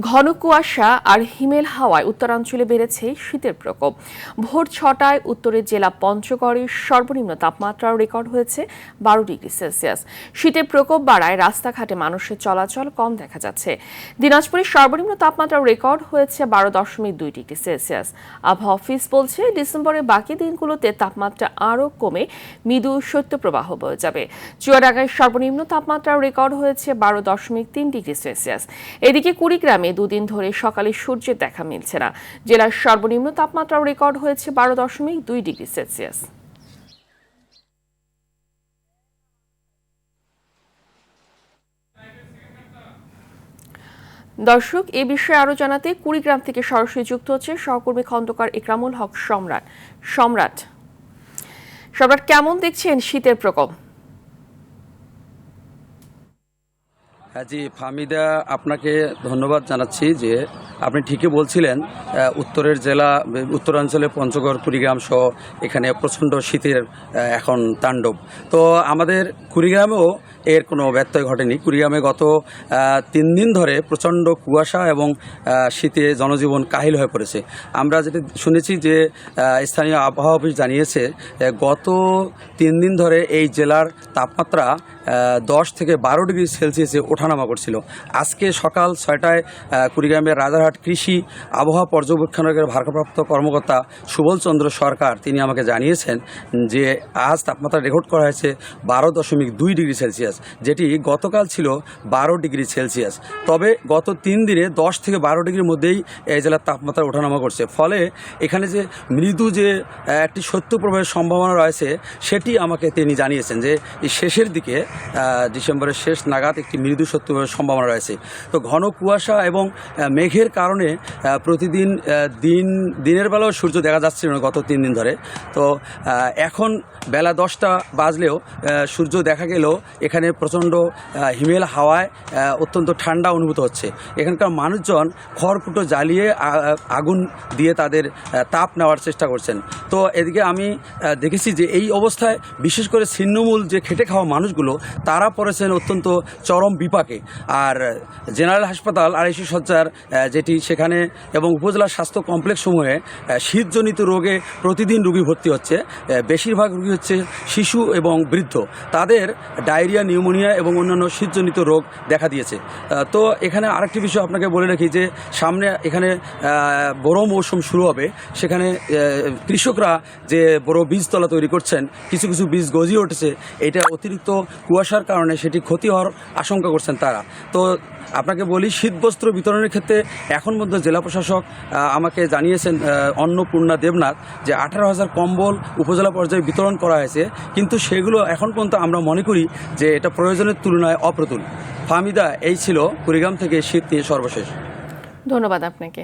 ঘন কুয়াশা আর হিমেল হাওয়ায় উত্তরাঞ্চলে বেড়েছে শীতের প্রকোপ। ভোর ৬টায় উত্তরের জেলা পঞ্চগড়ের সর্বনিম্ন তাপমাত্রা রেকর্ড হয়েছে ১২ ডিগ্রি সেলসিয়াস। শীতের প্রকোপ বাড়ায় রাস্তাঘাটে মানুষের চলাচল কম দেখা যাচ্ছে। দিনাজপুরের সর্বনিম্ন তাপমাত্রা রেকর্ড হয়েছে ১২.২ ডিগ্রি সেলসিয়াস। আবহাওয়া অফিস বলছে, ডিসেম্বরের বাকি দিনগুলোতে তাপমাত্রা আরও কমে মৃদু শৈত্যপ্রবাহ বয়ে যাবে। চুয়াডাঙ্গায় সর্বনিম্ন তাপমাত্রা রেকর্ড হয়েছে ১২.৩ ডিগ্রি সেলসিয়াস। এদিকে কুড়িগ্রামে দুদিন ধরে সকালে সূর্যের দেখা মিলছে না। জেলার সর্বনিম্ন তাপমাত্রা রেকর্ড হয়েছে ১২.২ ডিগ্রি সেলসিয়াস। দর্শক, এ বিষয়ে আরো জানাতে কুড়িগ্রাম থেকে সরাসরি যুক্ত হচ্ছে সহকর্মী খন্দকার ইকরামুল হক সম্রাট। কেমন দেখছেন শীতের প্রকোপ? জি ফাহমিদা, আপনাকে ধন্যবাদ জানাচ্ছি যে আপনি ঠিকই বলছিলেন। উত্তরের জেলা উত্তরাঞ্চলে পঞ্চগড়, কুড়িগ্রাম সহ এখানে প্রচণ্ড শীতের এখন তাণ্ডব। তো আমাদের কুড়িগ্রামেও এর কোনো ব্যত্যয় ঘটেনি। কুড়িগ্রামে গত ৩ দিন ধরে প্রচণ্ড কুয়াশা এবং শীতে জনজীবন কাহিল হয়ে পড়েছে। আমরা যেটা শুনেছি যে স্থানীয় আবহাওয়া অফিস জানিয়েছে গত ৩ দিন ধরে এই জেলার তাপমাত্রা 10 থেকে 12 ডিগ্রি সেলসিয়াসে ওঠানামা করছিল। আজকে সকাল 6টায় কুড়িগ্রামের রাজারহাট কৃষি আবহাওয়া পর্যবেক্ষণের ভারপ্রাপ্ত কর্মকর্তা সুবল চন্দ্র সরকার তিনি আমাকে জানিয়েছেন যে আজ তাপমাত্রা রেকর্ড করা হয়েছে 12.2 ডিগ্রি সেলসিয়াস, যেটি গতকাল ছিল 12 ডিগ্রি সেলসিয়াস। তবে গত 3 দিনে 10 থেকে 12 ডিগ্রির মধ্যেই এই জেলার তাপমাত্রা ওঠানামা করছে। ফলে এখানে যে মৃদু যে একটি শৈত্যপ্রবাহের সম্ভাবনা রয়েছে সেটি আমাকে তিনি জানিয়েছেন যে শেষের দিকে ডিসেম্বরের শেষ নাগাদ একটি মৃদু শৈত্যপ্রবাহের সম্ভাবনা রয়েছে। তো ঘন কুয়াশা এবং মেঘের কারণে প্রতিদিন দিনের বেলাও সূর্য দেখা যাচ্ছে না গত 3 দিন ধরে। তো এখন বেলা 10টা বাজলেও সূর্য দেখা গেলেও এখানে প্রচণ্ড হিমেল হাওয়ায় অত্যন্ত ঠান্ডা অনুভূত হচ্ছে। এখানকার মানুষজন খড়কুটো জ্বালিয়ে আগুন দিয়ে তাদের তাপ নেওয়ার চেষ্টা করছেন। তো এদিকে আমি দেখেছি যে এই অবস্থায় বিশেষ করে ছিন্নমূল যে খেটে খাওয়া মানুষগুলো তারা পড়েছেন অত্যন্ত চরম বিপাকে। আর জেনারেল হাসপাতাল ২৫০ শয্যার যেটি সেখানে এবং উপজেলা স্বাস্থ্য কমপ্লেক্সসমূহে শীতজনিত রোগে প্রতিদিন রোগী ভর্তি হচ্ছে। বেশিরভাগ রোগী হচ্ছে শিশু এবং বৃদ্ধ। তাদের ডায়রিয়া, নিউমোনিয়া এবং অন্যান্য শীতজনিত রোগ দেখা দিয়েছে। তো এখানে আরেকটি বিষয় আপনাকে বলে রাখি যে সামনে এখানে বড় মৌসুম শুরু হবে। সেখানে কৃষকরা যে বড় বীজতলা তৈরি করছেন, কিছু কিছু বীজ গজিয়ে উঠেছে। এটা অতিরিক্ত কুয়াশার কারণে সেটি ক্ষতি হওয়ার আশঙ্কা করছেন তারা। তো আপনাকে বলি, শীতবস্ত্র বিতরণের ক্ষেত্রে এখন মধ্যে জেলা প্রশাসক আমাকে জানিয়েছেন অন্নপূর্ণা দেবনাথ যে 18,000 কম্বল উপজেলা পর্যায়ে বিতরণ করা হয়েছে, কিন্তু সেগুলো এখন পর্যন্ত আমরা মনে করি যে এটা প্রয়োজনের তুলনায় অপ্রতুল। ফাহমিদা, এই ছিল কুড়িগ্রাম থেকে শীত নিয়ে সর্বশেষ। ধন্যবাদ আপনাকে।